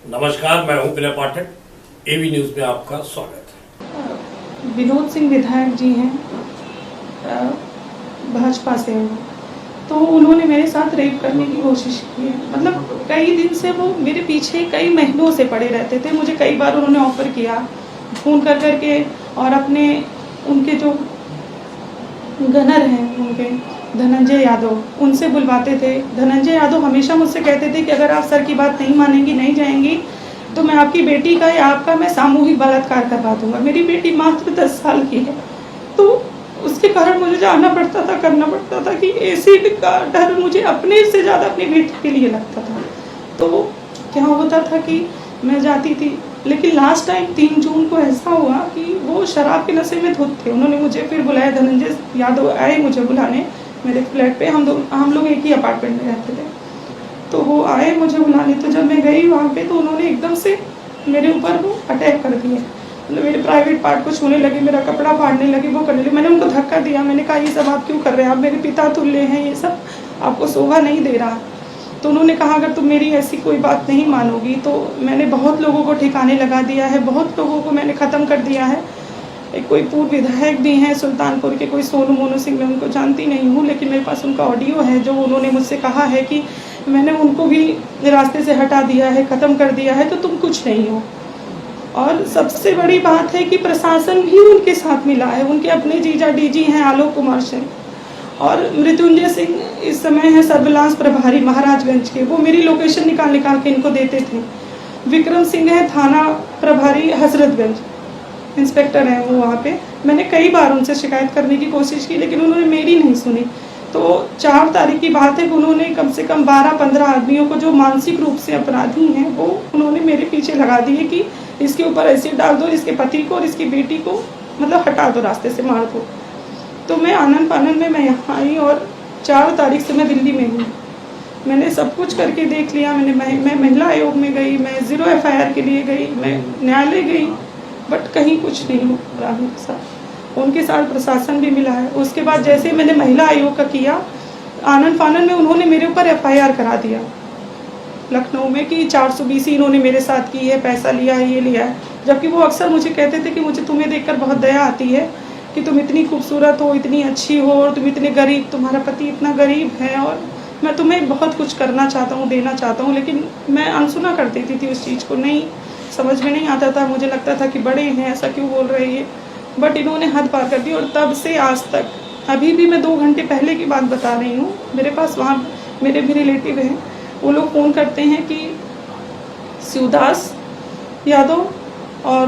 नमस्कार, मैं हूं विनय पाठक, एवी न्यूज में आपका स्वागत है। विनोद सिंह विधायक जी हैं, भाजपा से हैं, तो उन्होंने मेरे साथ रेप करने की कोशिश की है। मतलब कई दिन से वो मेरे पीछे कई महीनों से पड़े रहते थे। मुझे कई बार उन्होंने ऑफर किया फ़ोन कर करके, और अपने उनके जो गनर हैं उनके धनंजय यादव, उनसे बुलवाते थे। धनंजय यादव हमेशा मुझसे कहते थे कि अगर आप सर की बात नहीं मानेंगी, नहीं जाएंगी, तो मैं आपकी बेटी का या आपका मैं सामूहिक बलात्कार करवा दूंगा। मेरी बेटी मात्र 10 साल की है, तो उसके कारण मुझे जाना पड़ता था, करना पड़ता था कि एसिड का डर मुझे अपने से ज़्यादा अपनी बेटी के लिए लगता था। तो क्या होता था कि मैं जाती थी, लेकिन लास्ट टाइम 3 जून को ऐसा हुआ कि वो शराब के नशे में धुत थे। उन्होंने मुझे फिर बुलाया, धनंजय यादव आए मुझे बुलाने मेरे फ्लैट पे। हम लोग एक ही अपार्टमेंट में रहते थे, तो वो आए मुझे बुलाने। तो जब मैं गई वहाँ पे, तो उन्होंने एकदम से मेरे ऊपर वो अटैक कर दिया। मतलब मेरे प्राइवेट पार्ट को छूने लगे, मेरा कपड़ा फाड़ने लगे, वो करने लगे। मैंने उनको धक्का दिया, मैंने कहा ये सब आप क्यों कर रहे हैं, आप मेरे पिता तुल्य हैं, ये सब आपको शोभा नहीं दे रहा। तो उन्होंने कहा अगर तुम मेरी ऐसी कोई बात नहीं मानोगी तो मैंने बहुत लोगों को ठिकाने लगा दिया है, बहुत लोगों को मैंने ख़त्म कर दिया है। एक कोई पूर्व विधायक भी हैं सुल्तानपुर के, कोई सोनू मोनू सिंह, मैं उनको जानती नहीं हूँ, लेकिन मेरे पास उनका ऑडियो है जो उन्होंने मुझसे कहा है कि मैंने उनको भी रास्ते से हटा दिया है, ख़त्म कर दिया है, तो तुम कुछ नहीं हो। और सबसे बड़ी बात है कि प्रशासन भी उनके साथ मिला है। उनके अपने जीजा डीजी हैं आलोक कुमार सिंह, और मृत्युंजय सिंह इस समय है सर्विलांस प्रभारी महाराजगंज के, वो मेरी लोकेशन निकाल निकाल के इनको देते थे। विक्रम सिंह है थाना प्रभारी हजरतगंज, इंस्पेक्टर हैं वो वहाँ पे। मैंने कई बार उनसे शिकायत करने की कोशिश की, लेकिन उन्होंने मेरी नहीं सुनी। तो 4 तारीख की बात है कि उन्होंने कम से कम 12-15 आदमियों को जो मानसिक रूप से अपराधी हैं, वो उन्होंने मेरे पीछे लगा दिए कि इसके ऊपर एसिड डाल दो, इसके पति को और इसकी बेटी को मतलब हटा दो, रास्ते से मार दो। तो मैं आनंद फानंद में मैं यहाँ आई, और 4 तारीख से मैं दिल्ली में हूँ। मैंने सब कुछ करके देख लिया। मैं महिला आयोग में गई, मैं 0 FIR के लिए गई, मैं न्यायालय गई, बट कहीं कुछ नहीं हो रहा मेरे साथ। उनके साथ प्रशासन भी मिला है। उसके बाद जैसे मैंने महिला आयोग का किया, आनंद फानंद में उन्होंने मेरे ऊपर FIR करा दिया लखनऊ में कि 420 इन्होंने मेरे साथ की है, पैसा लिया है, ये लिया है। जबकि वो अक्सर मुझे कहते थे कि मुझे तुम्हें देखकर बहुत दया आती है कि तुम इतनी खूबसूरत हो, इतनी अच्छी हो, और तुम इतने गरीब, तुम्हारा पति इतना गरीब है, और मैं तुम्हें बहुत कुछ करना चाहता हूँ, देना चाहता हूँ। लेकिन मैं अनसुना कर देती थी उस चीज़ को, नहीं समझ में नहीं आता था। मुझे लगता था कि बड़े हैं, ऐसा क्यों बोल रहे हैं, बट इन्होंने हद पार कर दी। और तब से आज तक, अभी भी मैं 2 घंटे पहले की बात बता रही हूँ, मेरे पास वहाँ मेरे भी रिलेटिव हैं, वो लोग फ़ोन करते हैं कि शिवदास यादव और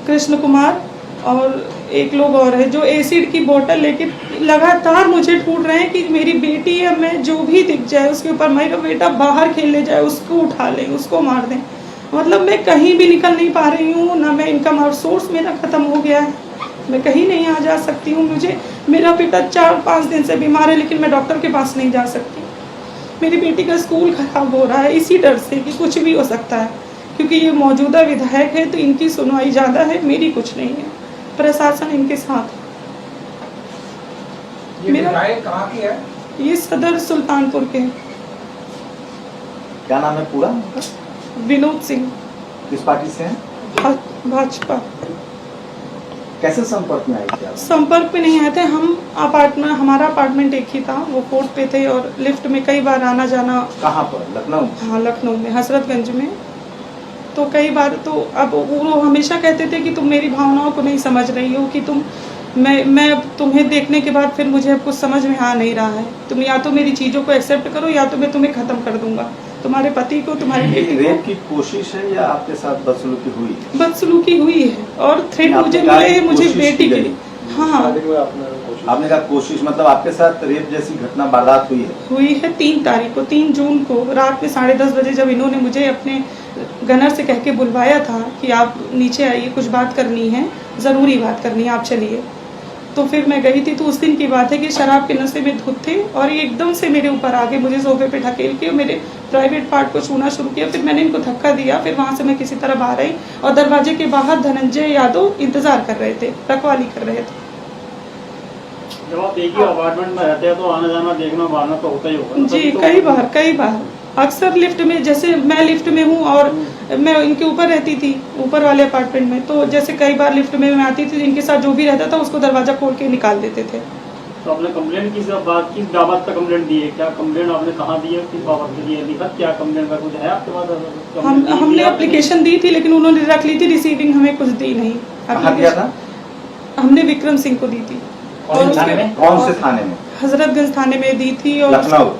कृष्ण कुमार और एक लोग और है जो एसिड की बोतल लेके लगातार मुझे ढूंढ रहे हैं कि मेरी बेटी है, मैं जो भी दिख जाए उसके ऊपर, मेरा बेटा बाहर खेलने जाए उसको उठा लें, उसको मार दें। मतलब मैं कहीं भी निकल नहीं पा रही हूँ, ना मैं इनकम सोर्स मेरा ख़त्म हो गया है, मैं कहीं नहीं आ जा सकती हूँ। मेरा बेटा 4-5 दिन से बीमार है, लेकिन मैं डॉक्टर के पास नहीं जा सकती। मेरी बेटी का स्कूल खराब हो रहा है इसी डर से कि कुछ भी हो सकता है, क्योंकि ये मौजूदा विधायक है तो इनकी सुनवाई ज़्यादा है, मेरी कुछ नहीं है। प्रशासन इनके साथ है। मेरा विधायक कहाँ की है? ये सदर सुल्तानपुर के। क्या नाम है पूरा? विनोद सिंह। किस पार्टी से हैं? भाजपा। कैसे संपर्क में आए थे आप? संपर्क में नहीं आए थे हम। हमारा अपार्टमेंट एक ही था, वो 4th पे थे, और लिफ्ट में कई बार आना जाना। कहाँ पर? लखनऊ? हाँ, लखनऊ में, हजरतगंज में। तो कई बार तो अब वो हमेशा कहते थे कि तुम मेरी भावनाओं को नहीं समझ रही हो, कि मैं तुम्हें देखने के बाद फिर मुझे अब कुछ समझ में आ नहीं रहा है। तुम या तो मेरी चीज़ों को एक्सेप्ट करो, या तो मैं तुम्हें ख़त्म कर दूंगा, तुम्हारे पति को, तुम्हारी बेटी को। रेप की कोशिश है या आपके साथ बदसलूकी हुई? बदसलूकी हुई है, और थ्रेट मुझे मिले है, मुझे बेटी के। हाँ, आपने कहा कोशिश, मतलब आपके साथ रेप जैसी घटना वारदात हुई है? 3 तारीख को, 3 जून को रात में 10:30 बजे, जब इन्होंने मुझे अपने गनर से कह के बुलवाया था कि आप नीचे आइए, कुछ बात करनी है, ज़रूरी बात करनी है, आप चलिए। तो फिर मैं गई थी। तो उस दिन की बात है कि शराब के नशे में धुत थे, और ये एकदम से मेरे ऊपर आ गए, मुझे सोफे पे ढकेल के मेरे प्राइवेट पार्ट को छूना शुरू किया। फिर मैंने इनको धक्का दिया, फिर वहाँ से मैं किसी तरह बाहर आई, और दरवाजे के बाहर धनंजय यादव इंतजार कर रहे थे, रखवाली कर रहे थे। जब आप एक ही अपार्टमेंट में रहते हैं तो आना जाना, देखना मारना तो होता ही होगा। जी, कई बार अक्सर लिफ्ट में, जैसे मैं लिफ्ट में हूँ और मैं इनके ऊपर रहती थी, ऊपर वाले अपार्टमेंट में, तो जैसे कई बार लिफ्ट में मैं आती थी, इनके साथ जो भी रहता था उसको दरवाजा खोल के निकाल देते थे। तो आपने कंप्लेंट किस बाबत का कंप्लेंट दी है? क्या कंप्लेंट आपने कहाँ दी है, किस बाबत के लिए लिखा, क्या कंप्लेंट का कुछ है आपके पास? हमने एप्लीकेशन दी थी, लेकिन उन्होंने रख ली थी, रिसीविंग हमें कुछ दी नहीं। कहाँ दिया था? हमने विक्रम सिंह को दी थी। कौन से थाने में? हजरतगंज थाने में दी थी और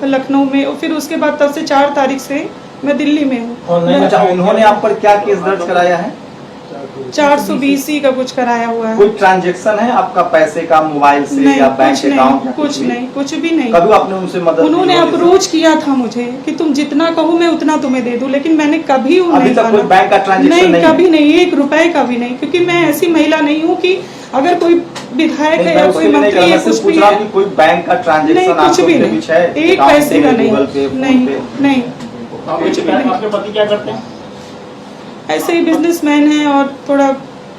लखनऊ में, और फिर उसके बाद तब से 4 तारीख से मैं दिल्ली में हूँ। अच्छा, उन्होंने आप पर क्या केस दर्ज कराया है? 420 का कुछ कराया हुआ है। कोई ट्रांजैक्शन है आपका पैसे का, मोबाइल से या बैंक अकाउंट? कुछ नहीं, कुछ भी नहीं। कभी आपने उनसे मदद? उन्होंने अप्रोच किया था मुझे कि तुम जितना कहो मैं उतना तुम्हें दे दूं, लेकिन मैंने कभी अभी तक कोई बैंक का ट्रांजैक्शन नहीं? कभी नहीं, 1 रुपए का भी नहीं, क्योंकि मैं ऐसी महिला नहीं हूँ कि अगर कोई विधायक है या कोई मंत्री है, कुछ भी है, कोई बैंक का ट्रांजैक्शन कुछ भी नहीं, 1 पैसे का नहीं, नहीं। आपके पति क्या करते हैं? ऐसे ही बिजनेसमैन हैं और थोड़ा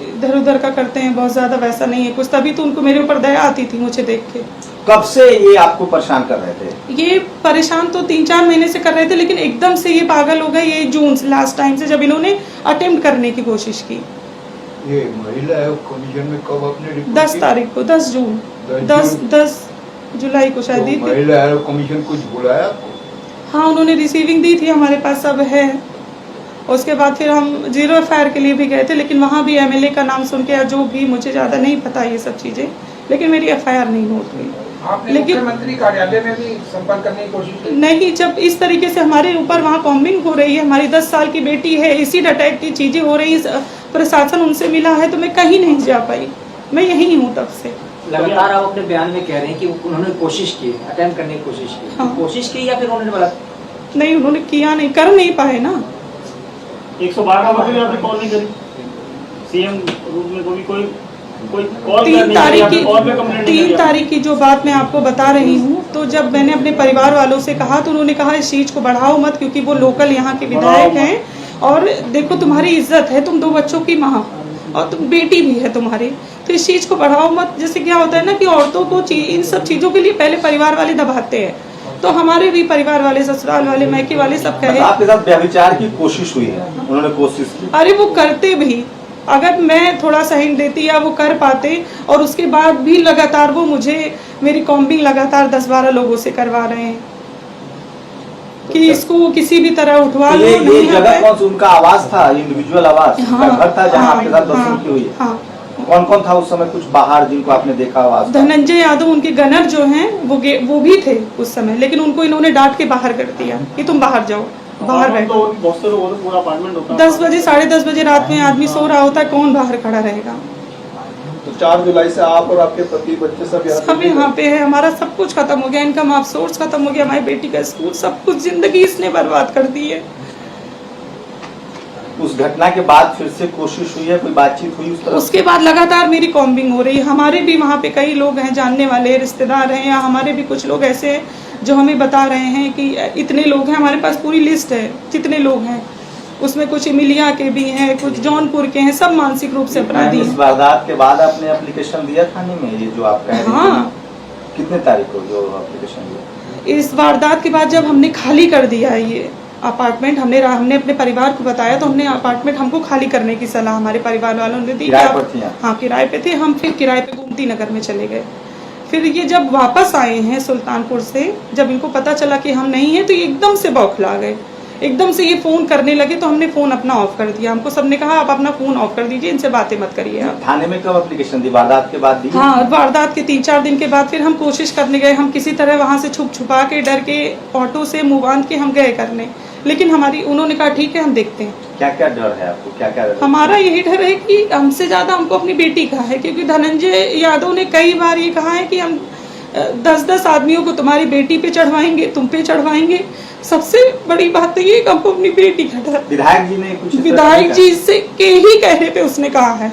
इधर उधर का करते हैं, बहुत ज्यादा वैसा नहीं है कुछ। तभी तो उनको मेरे ऊपर दया आती थी मुझे देख के। कब से ये आपको परेशान कर रहे थे? ये परेशान तो 3-4 महीने से कर रहे थे, लेकिन एकदम से ये पागल हो गए। ये जून लास्ट टाइम से जब इन्होंने अटेम्प्ट करने की कोशिश की। ये महिला कमीशन में कब आपने रिपोर्ट 10 तारीख को, 10 जून, 10 जुलाई को शायद दी थी। महिला कमीशन कुछ बुलाया आपको? हाँ, उन्होंने रिसीविंग दी थी, हमारे पास सब है। उसके बाद फिर हम 0 FIR के लिए भी गए थे, लेकिन वहाँ भी MLA का नाम सुन के, या जो भी, मुझे ज़्यादा नहीं पता ये सब चीज़ें, लेकिन मेरी FIR नहीं नोट हुई। आपने लेकिन मुख्यमंत्री कार्यालय में भी संपर्क करने की कोशिश की? नहीं, जब इस तरीके से हमारे ऊपर वहाँ कॉम्बिंग हो रही है, हमारी 10 साल की बेटी है, एसिड अटैक की चीज़ें हो रही है, प्रशासन उनसे मिला है, तो मैं कहीं नहीं जा पाई। मैं यहीं हूँ तब से। लगातार आप अपने बयान में कह रहे हैं कि उन्होंने कोशिश की, अटेम्प्ट करने की कोशिश की। हाँ। कोशिश की या फिर उन्होंने बोला? नहीं, उन्होंने किया नहीं, कर नहीं पाए ना। 112 का मतलब आपने कॉल नहीं करी? सीएम रूप में कोई कॉल 3 तारीख की जो बात मैं आपको बता रही हूँ, तो जब मैंने अपने परिवार वालों से कहा तो उन्होंने कहा इस चीज़ को बढ़ाओ मत, क्योंकि वो लोकल यहाँ के विधायक हैं, और देखो तुम्हारी इज्जत है, तुम 2 बच्चों की माँ और तुम बेटी भी है तुम्हारी, तो इस चीज़ को बढ़ाओ मत। जैसे क्या होता है ना कि औरतों को इन सब चीज़ों के लिए पहले परिवार वाले दबाते हैं, तो हमारे भी परिवार वाले, ससुराल वाले, मैके वाले सब कहे। आपके साथ व्यभिचार की कोशिश हुई है? उन्होंने कोशिश की? अरे वो करते भी, अगर मैं थोड़ा सा हिंट देती या वो कर पाते, और उसके बाद भी लगातार वो मुझे, मेरी कॉम्बिंग लगातार 10-12 लोगों से करवा रहे हैं कि इसको किसी भी तरह उठवा लो। ये जगह कौन सा उनका आवास था? इंडिविजुअल आवास? हाँ, घर था जहाँ आपके साथ हाँ, की हुई है? हाँ। कौन कौन था उस समय? कुछ बाहर जिनको आपने देखा आवास? धनंजय यादव, उनके गनर जो हैं वो भी थे उस समय, लेकिन उनको इन्होंने डांट के बाहर कर दिया कि तुम बाहर जाओ, बाहर बैठो। तो बहुत से लोग, पूरा अपार्टमेंट होता है। 10 बजे, 10:30 बजे रात में आदमी सो रहा होता है, कौन बाहर खड़ा रहेगा? तो 4 जुलाई से आप और आपके पति, बच्चे सब यहाँ पे है। हमारा सब कुछ खत्म हो गया, इनकम ऑफ सोर्स खत्म हो गया, हमारी बेटी का स्कूल, सब कुछ जिंदगी इसने बर्बाद कर दी है। उस घटना के बाद फिर से कोशिश हुई है, कोई बातचीत हुई उस तरह? उसके बाद लगातार मेरी कॉम्बिंग हो रही है। हमारे भी वहाँ पे कई लोग हैं, जानने वाले रिश्तेदार हैं, या हमारे भी कुछ लोग ऐसे हैं जो हमें बता रहे हैं कि इतने लोग हैं। हमारे पास पूरी लिस्ट है जितने लोग हैं, उसमें कुछ इमिलिया के भी हैं, कुछ जौनपुर के हैं, सब मानसिक रूप से अपराधी। इस वारदात के बाद आपने एप्लीकेशन दिया थाने में, ये जो आप कह रहे हैं? हाँ। कितने तारीख को जो एप्लीकेशन दिया? इस वारदात के बाद जब हमने खाली कर दिया ये अपार्टमेंट, हमने अपने परिवार को बताया, तो हमने अपार्टमेंट हमको खाली करने की सलाह हमारे परिवार वालों ने दी। किराए पर थी आप? हाँ, किराए पे थे हम। फिर किराए पे गोमती नगर में चले गए। फिर ये जब वापस आए हैं सुल्तानपुर से, जब इनको पता चला कि हम नहीं हैं, तो ये एकदम से बौखला गए, एकदम से ये फोन करने लगे। तो हमने फोन अपना ऑफ कर दिया। हमको सबने कहा आप अपना फोन ऑफ कर दीजिए, इनसे बातें मत करिए आप। थाने में कब एप्लीकेशन दी? वारदात के बाद दी? हाँ, वारदात के 3-4 दिन के बाद फिर हम कोशिश करने गए। हम किसी तरह वहाँ से छुपा के, डर के, ऑटो से मुँह बांध के हम गए करने, लेकिन उन्होंने कहा ठीक है हम देखते हैं। क्या क्या डर है आपको? क्या क्या? हमारा यही डर है कि हमसे ज्यादा हमको अपनी बेटी का है, क्योंकि धनंजय यादव ने कई बार ये कहा है कि हम 10-10 आदमियों को तुम्हारी बेटी पे चढ़वाएंगे, तुम पे चढ़वाएंगे। सबसे बड़ी बात तो ये कि हमको अपनी बेटी का डर। विधायक जी ने कुछ? विधायक जी से के ही कहने पे उसने कहा है।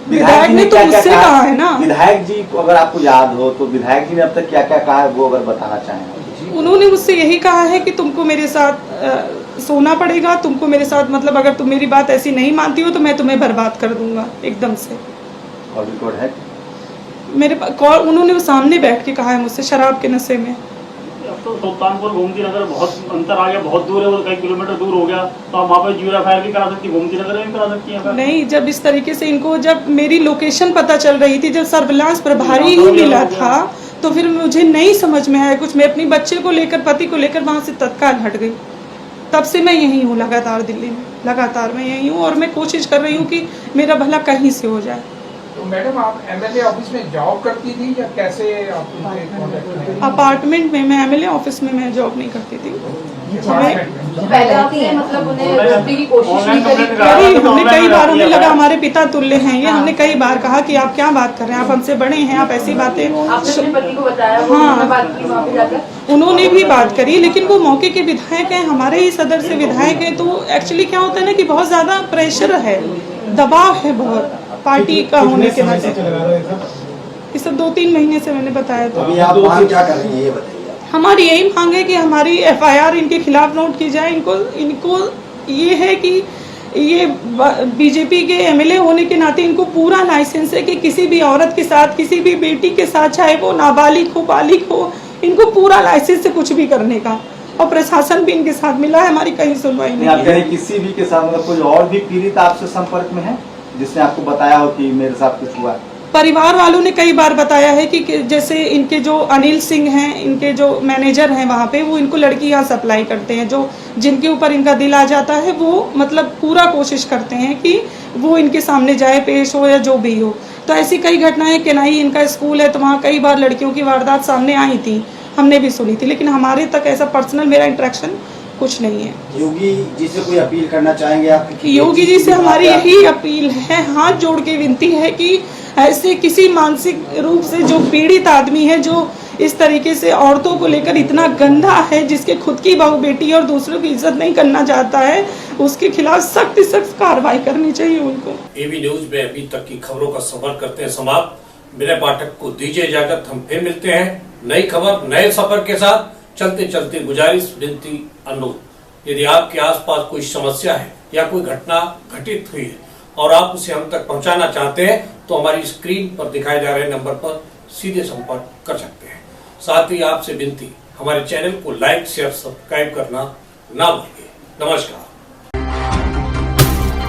विधायक ने तो मुझसे कहा है ना। विधायक जी को अगर आपको याद हो तो विधायक जी ने अब तक क्या क्या कहा है, वो अगर बताना चाहें? उन्होंने मुझसे यही कहा है कि तुमको मेरे साथ सोना पड़ेगा, तुमको मेरे साथ, मतलब अगर तुम मेरी बात ऐसी नहीं मानती हो तो मैं तुम्हें बर्बाद कर दूंगा एकदम से। और रिकॉर्ड है मेरे पास कॉल, उन्होंने वो सामने बैठ के कहा है मुझसे, शराब के नशे में। तो सुल्तानपुर गोमती नगर बहुत अंतर आ गया, बहुत दूर है, वो कई किलोमीटर दूर हो गया, तो आप वहाँ पे GeoFire भी करा सकती, गोमती नगर में भी करा सकती है। नहीं, जब इस तरीके से इनको, जब मेरी लोकेशन पता चल रही थी, जब सर्विलांस प्रभारी ही मिला था, तो फिर मुझे नहीं समझ में आया कुछ। मैं अपनी बच्चे को लेकर, पति को लेकर वहाँ से तत्काल हट गई। तब से मैं यहीं हूँ, लगातार दिल्ली में, लगातार मैं यहीं हूँ, और मैं कोशिश कर रही हूँ कि मेरा भला कहीं से हो जाए। तो मैडम आप MLA ऑफिस में जॉब करती थी या कैसे आप उनसे कांटेक्ट में? अपार्टमेंट में, मैं MLA ऑफिस में मैं जॉब नहीं करती थी। पहले आपने मतलब उन्हें रोकने की कोशिश नहीं करी, करी? हमने कई बार, उन्हें लगा हमारे पिता तुल्य हैं ये, हमने कई बार कहा कि आप क्या बात कर रहे हैं, आप हमसे बड़े हैं, आप ऐसी बातें। आपने अपने पति को बताया, वो हाँ, बात की वहाँ पे जाकर? उन्होंने भी बात करी, लेकिन वो मौके के विधायक हैं, हमारे ही सदर से विधायक हैं, तो एक्चुअली क्या होता है ना कि बहुत ज्यादा प्रेशर है, दबाव है बहुत पार्टी का होने के नाते। ये सब 2-3 महीने से मैंने बताया। तो अभी आप मांग क्या कर रही हैं ये बताइए। हमारी यही मांग है कि हमारी FIR इनके खिलाफ नोट की जाए। इनको ये है कि ये बीजेपी के MLA होने के नाते इनको पूरा लाइसेंस है कि किसी भी औरत के साथ, किसी भी बेटी के साथ, चाहे वो नाबालिग हो बालिग हो, इनको पूरा लाइसेंस है कुछ भी करने का, और प्रशासन भी इनके साथ मिला है, हमारी कहीं सुनवाई नहीं आप कह है। रहे किसी भी के साथ, मतलब कोई और भी पीड़ित आपसे संपर्क में है जिसने आपको बताया हो कि मेरे साथ कुछ हुआ? परिवार वालों ने कई बार बताया है कि जैसे इनके जो अनिल सिंह हैं, इनके जो मैनेजर हैं वहाँ पे, वो इनको लड़कियाँ सप्लाई करते हैं, जो जिनके ऊपर इनका दिल आ जाता है, वो मतलब पूरा कोशिश करते हैं कि वो इनके सामने जाए, पेश हो या जो भी हो। तो ऐसी कई घटनाएं, केनाई इनका स्कूल है, तो वहाँ कई बार लड़कियों की वारदात सामने आई थी, हमने भी सुनी थी, लेकिन हमारे तक ऐसा पर्सनल मेरा इंटरेक्शन कुछ नहीं है। योगी जी से कोई अपील करना चाहेंगे आप? योगी जी से हमारी यही अपील है, हाथ जोड़ के विनती है कि ऐसे किसी मानसिक रूप से जो पीड़ित आदमी है, जो इस तरीके से औरतों को लेकर इतना गंदा है, जिसके खुद की बहू बेटी और दूसरों की इज्जत नहीं करना चाहता है, उसके खिलाफ सख्त सख्त कार्रवाई करनी चाहिए उनको। एवी न्यूज में अभी तक की खबरों का सफर करते हैं समाप्त। मेरे पाठक को दीजिए इजाजत, हम फिर मिलते हैं नई खबर, नए सफर के साथ। चलते चलते गुजारिश, विनती, अनुरोध, यदि आपके आसपास कोई समस्या है या कोई घटना घटित हुई है और आप उसे हम तक पहुंचाना चाहते हैं, तो हमारी स्क्रीन पर दिखाए जा रहे नंबर पर सीधे संपर्क कर सकते हैं। साथ ही आपसे विनती, हमारे चैनल को लाइक, शेयर, सब्सक्राइब करना ना भूलिए। नमस्कार।